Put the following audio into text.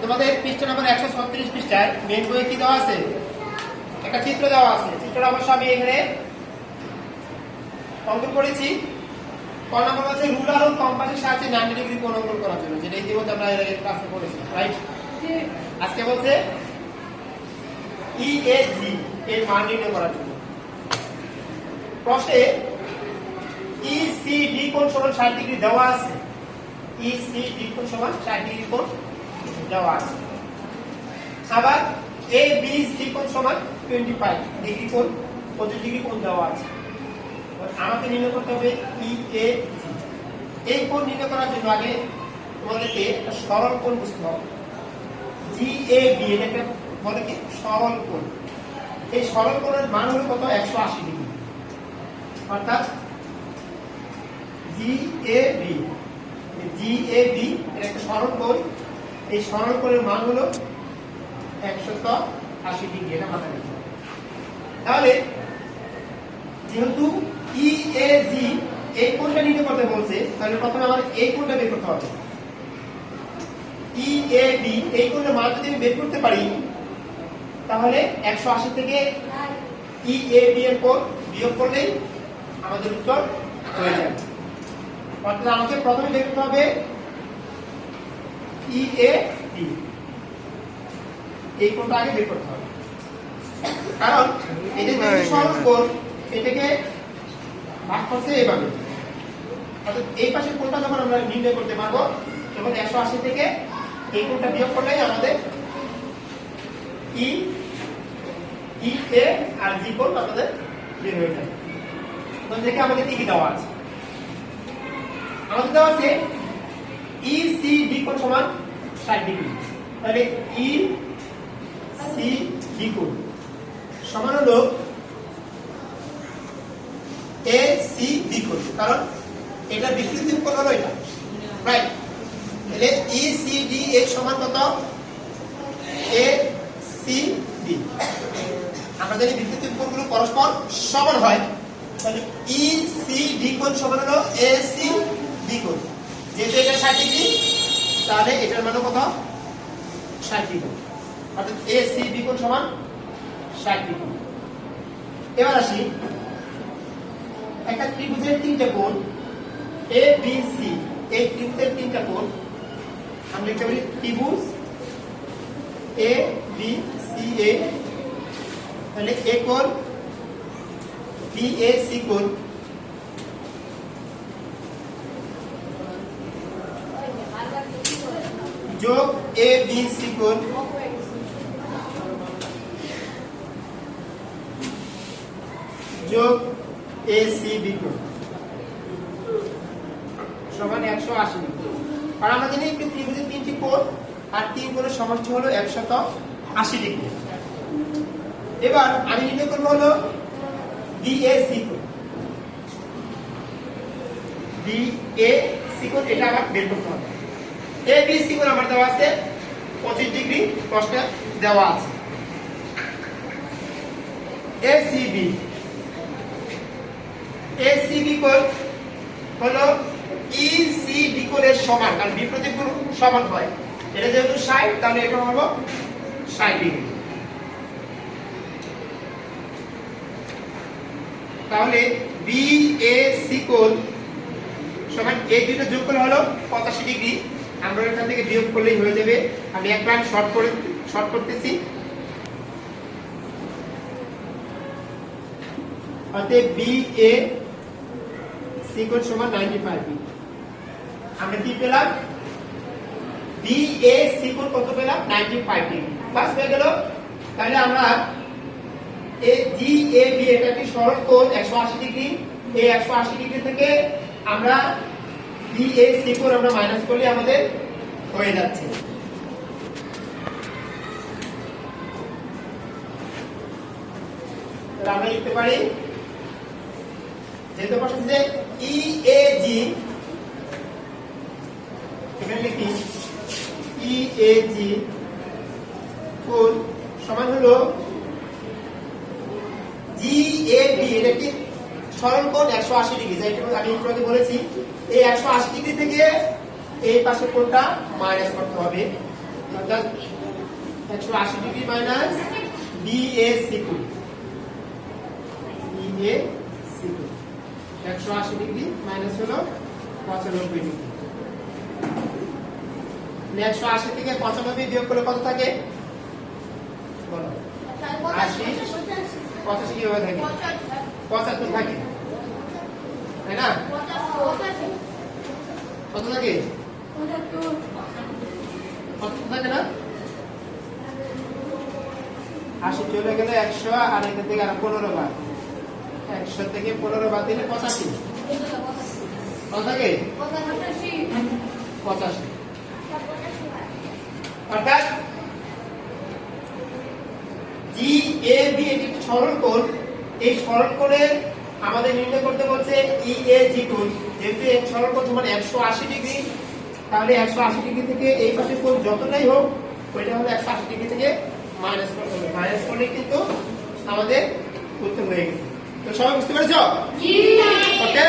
তোমাদের পৃষ্ঠা নম্বর 136 পৃষ্ঠায় মেন বইয়ে কি দেওয়া আছে? একটা চিত্র দেওয়া আছে। চিত্রটা অবশ্য আমি এখানে অঙ্কন করেছি। ক নম্বর হচ্ছে রুলার ও কম্পাসের সাহায্যে 90 ডিগ্রি কোণ অঙ্কন করার জন্য, যেটা ইতিমধ্যে আমরা এর ক্লাসে পড়েছি, রাইট? আজকে বলছে EAG এর মান নির্ণয় করার জন্য। প্রশ্নে ECD কোণ সমান 60 ডিগ্রি দেওয়া আছে। ECD কোণ সমান 60 ডিগ্রি কোণ দেওয়া আছে। আবার ABC কোণ সমান 25 ডিগ্রি কোণ, 25 ডিগ্রি কোণ দেওয়া আছে। আমাকে নির্ণয় করতে হবে EAG। এই কোণ নির্ণয় করার জন্য আগে তোমাদেরকে একটা সরল কোণ বুঝতে হবে। GAB এটাকে বলে কি সরল কোণ। এই সরল কোণের মান হলো কত? 180 ডিগ্রি। অর্থাৎ GAB এর একটা সরল কোণ। এই সরল কোণের মান হলো 180 ডিগ্রি। এটা মাথায় রাখতে হবে। তাহলে যেহেতু EAG এই কোণটা নির্ণয় করতে বলছে, তাহলে প্রথমে আমার এই কোণটা বের করতে হবে। EAB এই কোণের মান যদি আমি বের করতে পারি, তাহলে 180 থেকে EAB এর কোণ বিয়োগ করলেই আমাদের উত্তর হয়ে যাবে। অর্থাৎ আমাকে প্রথমে বের করতে হবে EAB। এই কোণটা আগে বের করতে হবে, কারণ এই যে সরল কোণ এটাকে ভাগ করছে এইভাবে। অর্থাৎ এই পাশের কোণটা যখন আমরা নির্ণয় করতে পারবো, তখন 180 থেকে এই কোণটা বিয়োগ করলেই আমাদের EA আর G কোণ আমাদের বের হয়ে যাবে। তখন দেখে আমাদের কি দেওয়া আছে? আমাদের দেওয়া আছে ECD কোণ সমান 60 ডিগ্রি। তাহলে ECD কোণ সমান হলো ACB কোণ, কারণ এটা বিকৃতি কোণ হলো এটা, রাইট? তাহলে ECD এর সমান কত? ACB। আমরা যদি বিকৃতি কোণগুলো পরস্পর সমান হয়, তাহলে ECD কোণ সমান হলো ACB কোণ। যেহেতু এটা 60 ডিগ্রি, তাহলে এটার মান কত? 60 ডিগ্রি। অর্থাৎ ACB কোণ সমান 60 ডিগ্রি। এবার আসি একটা ত্রিভুজের তিনটা কোণ ABC। এই ত্রিভুজের তিনটা কোণ আমরা লিখতে পারি ত্রিভুজ ABCA। তাহলে A কোণ BAC কোণ যোগ ABC কোণ যোগ ACB কোণ সমান 180 ডিগ্রি। আর আমরা জানি একটি ত্রিভুজের তিনটি কোণ, আর তিন কোণের সমষ্টি হলো 180 ডিগ্রি। এবার আমি নির্ণয় করব হলো BAC কোণ। BAC কোণ এটা আমার বের করতে হবে। ABC কোণ আমার দেওয়া আছে 25 ডিগ্রি, প্রশ্নে দেওয়া আছে। ACB কোণ হলো ECD কোণের সমান, কারণ বিপরীত কোণ সমান হয়। এটা যেহেতু 60, তাহলে এটা হলো 60 ডিগ্রি। তাহলে BAC কোণ সমান এই দুটো যোগ করলে হলো 85 ডিগ্রি। আমরা এখান থেকে বিয়োগ করলেই হয়ে যাবে। আমি এক লাইন শর্ট করতেছি। অতএব BAC কোণ সমান 95 ডিগ্রি। আমরা কি পেলাম? BAC কোণ কত পেলাম? 95 ডিগ্রি। বাস হয়ে গেল। তাহলে আমরা GAB এটা কি সরল কোণ 180 ডিগ্রি। এই 180 ডিগ্রি থেকে আমরা BAC কোণ আমরা মাইনাস করলে আমাদের হয়ে যাচ্ছে। তাহলে আমরা লিখতে পারি, যেহেতু বলছে যে EAG, এখানে লিখি EAG কোণ সমান হলো GAB। এটা কি সরল কোণ 180 ডিগ্রি, যেটা আমি একটু বলেছি। এই 180 ডিগ্রি থেকে এই পাশের কোণটা মাইনাস করতে হবে। অর্থাৎ 180 degree minus BAC2 180 degree minus হলো 95 ডিগ্রি। 180 থেকে 95 বিয়োগ করলে কত থাকে বলো? 80 85 কিভাবে থাকে? 75 থাকে তাই না? কত থাকে? 75 থাকে না? 80 চলে গেলে 100 আর এখান থেকে আর 15 বার, 100 থেকে 15 বাদ দিলে 85 কত থাকে? 85। অর্থাৎ GAB এটি একটি সরলকোণ, এই সরলকোণের আমাদের নির্ণয় করতে বলছে EAG কোণ। যেহেতু এই সরলকোণ সমান 180 ডিগ্রি, তাহলে 180 ডিগ্রি থেকে এই পাশে কোণ যতটাই হোক ওইটা হলো 180 ডিগ্রি থেকে মাইনাস করতে হবে। মাইনাস করলে কিন্তু আমাদের উত্তর হয়ে গেছে। তো সবাই বুঝতে পেরেছো? জি। ওকে।